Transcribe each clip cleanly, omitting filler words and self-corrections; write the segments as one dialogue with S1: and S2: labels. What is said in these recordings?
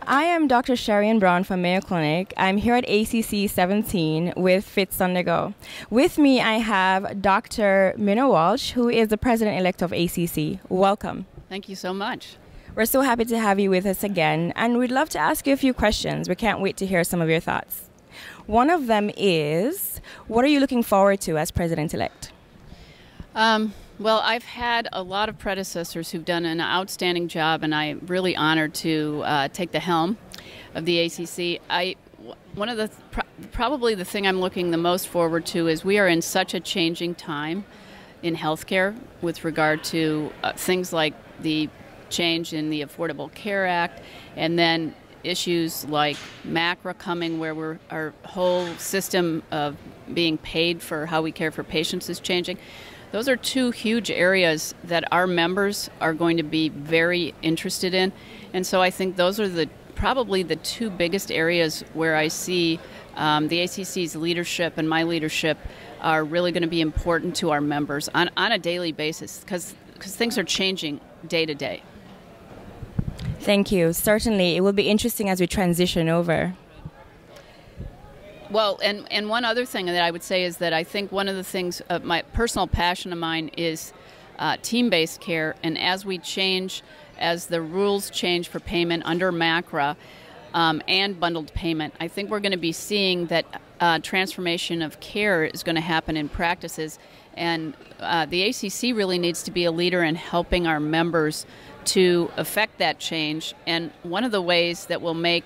S1: I am Dr. Sharian Brown from Mayo Clinic. I'm here at ACC 17 with Fitz Undergo. With me, I have Dr. Minnow Walsh, who is the president-elect of ACC. Welcome.
S2: Thank you so much.
S1: We're so happy to have you with us again, and we'd love to ask you a few questions. We can't wait to hear some of your thoughts. One of them is, what are you looking forward to as president-elect?
S2: Well, I've had a lot of predecessors who've done an outstanding job, and I'm really honored to take the helm of the ACC. One of the probably the thing I'm looking the most forward to is we are in such a changing time in healthcare with regard to things like the change in the Affordable Care Act, and then issues like MACRA coming, where our whole system of being paid for how we care for patients is changing. Those are two huge areas that our members are going to be very interested in. And so I think those are probably the two biggest areas where I see the ACC's leadership and my leadership are really going to be important to our members on a daily basis, because things are changing day to day.
S1: Thank you. Certainly, it will be interesting as we transition over.
S2: Well, and one other thing that I would say is that I think one of the things, my personal passion of mine is team-based care. And as the rules change for payment under MACRA and bundled payment, I think we're going to be seeing that transformation of care is going to happen in practices. And the ACC really needs to be a leader in helping our members to affect that change. And one of the ways that will make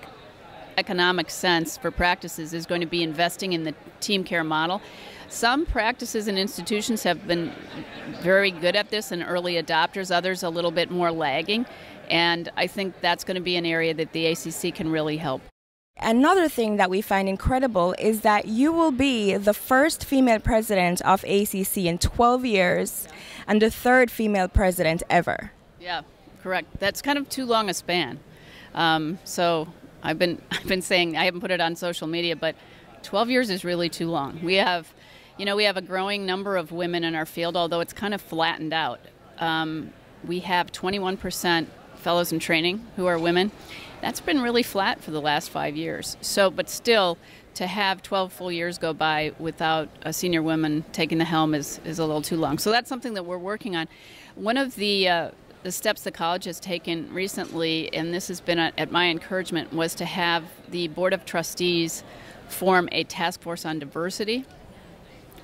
S2: economic sense for practices is going to be investing in the team care model. Some practices and institutions have been very good at this and early adopters, others a little bit more lagging, and I think that's going to be an area that the ACC can really help.
S1: Another thing that we find incredible is that you will be the first female president of ACC in 12 years and the third female president ever.
S2: Yeah, correct. That's kind of too long a span. So I've been saying, I haven't put it on social media, but 12 years is really too long. We have a growing number of women in our field, although it's kind of flattened out. We have 21% fellows in training who are women. That's been really flat for the last 5 years. So, but still, to have 12 full years go by without a senior woman taking the helm is a little too long. So that's something that we're working on. One of the steps the college has taken recently, and this has been at my encouragement, was to have the Board of Trustees form a task force on diversity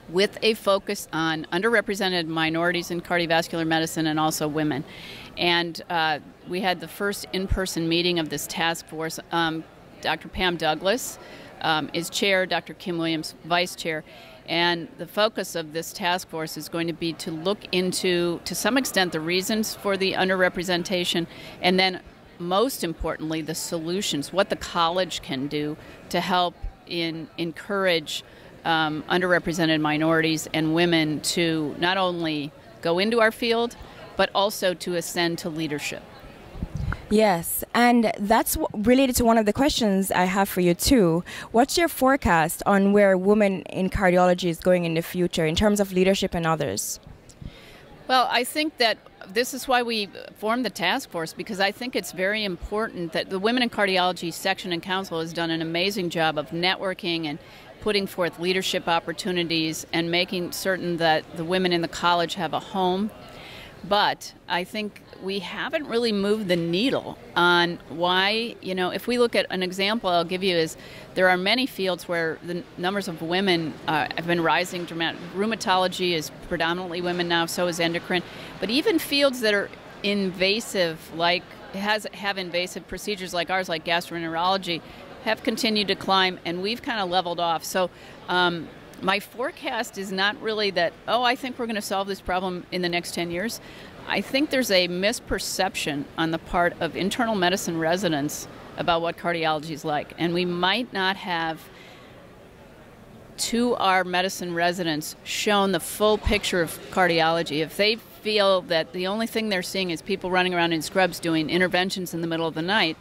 S2: with a focus on underrepresented minorities in cardiovascular medicine and also women. And we had the first in-person meeting of this task force. Dr. Pam Douglas is chair, Dr. Kim Williams vice chair. And the focus of this task force is going to be to look into, to some extent, the reasons for the underrepresentation, and then most importantly, the solutions, what the college can do to help encourage underrepresented minorities and women to not only go into our field, but also to ascend to leadership.
S1: Yes, and that's related to one of the questions I have for you too. What's your forecast on where women in cardiology is going in the future in terms of leadership and others?
S2: Well, I think that this is why we formed the task force, because I think it's very important that the Women in Cardiology Section and Council has done an amazing job of networking and putting forth leadership opportunities and making certain that the women in the college have a home. But I think we haven't really moved the needle on why, if we look at an example I'll give you is there are many fields where the numbers of women have been rising dramatically. Rheumatology is predominantly women now, so is endocrine. But even fields that are invasive, like have invasive procedures like ours, like gastroenterology, have continued to climb, and we've kind of leveled off. So my forecast is not really that, I think we're going to solve this problem in the next 10 years. I think there's a misperception on the part of internal medicine residents about what cardiology is like. And we might not have, to our medicine residents, shown the full picture of cardiology. If they feel that the only thing they're seeing is people running around in scrubs doing interventions in the middle of the night,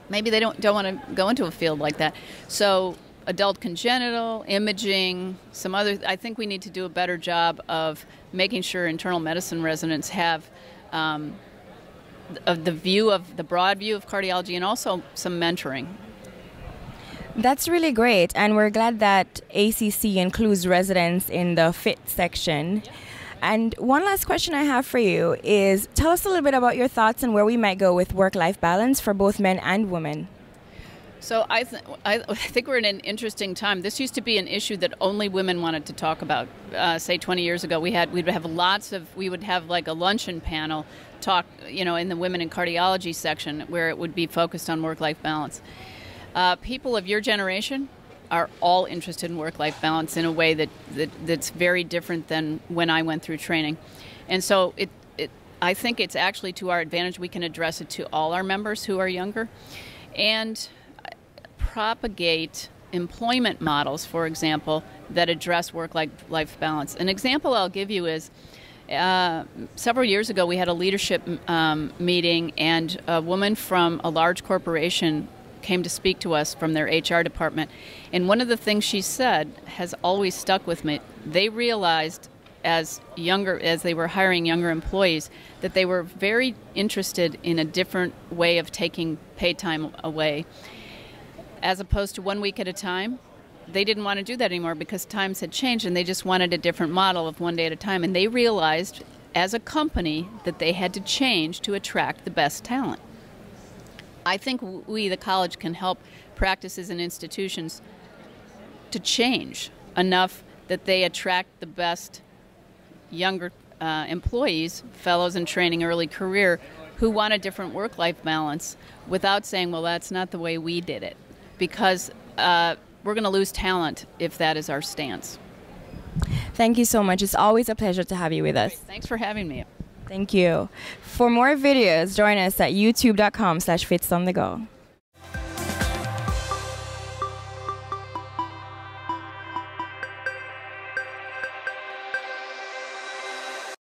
S2: maybe they don't want to go into a field like that. So adult congenital, imaging, some other, I think we need to do a better job of making sure internal medicine residents have the view of the broad view of cardiology, and also some mentoring.
S1: That's really great, and we're glad that ACC includes residents in the FIT section. And one last question I have for you is, tell us a little bit about your thoughts on where we might go with work-life balance for both men and women.
S2: So I think we're in an interesting time. This used to be an issue that only women wanted to talk about. Say 20 years ago, we would have like a luncheon panel talk, in the women in cardiology section where it would be focused on work-life balance. People of your generation are all interested in work-life balance in a way that's very different than when I went through training. And so I think it's actually to our advantage. We can address it to all our members who are younger and propagate employment models, for example, that address work-life balance. An example I'll give you is several years ago we had a leadership meeting, and a woman from a large corporation came to speak to us from their HR department, and one of the things she said has always stuck with me. They realized as they were hiring younger employees that they were very interested in a different way of taking paid time away, as opposed to 1 week at a time. They didn't want to do that anymore because times had changed, and they just wanted a different model of 1 day at a time. And they realized as a company that they had to change to attract the best talent. I think we, the college, can help practices and institutions to change enough that they attract the best younger employees, fellows in training, early career, who want a different work-life balance without saying, well, that's not the way we did it. Because we're going to lose talent if that is our stance.
S1: Thank you so much. It's always a pleasure to have you with us.
S2: Great. Thanks for having me.
S1: Thank you. For more videos, join us at youtube.com/fitsonthego.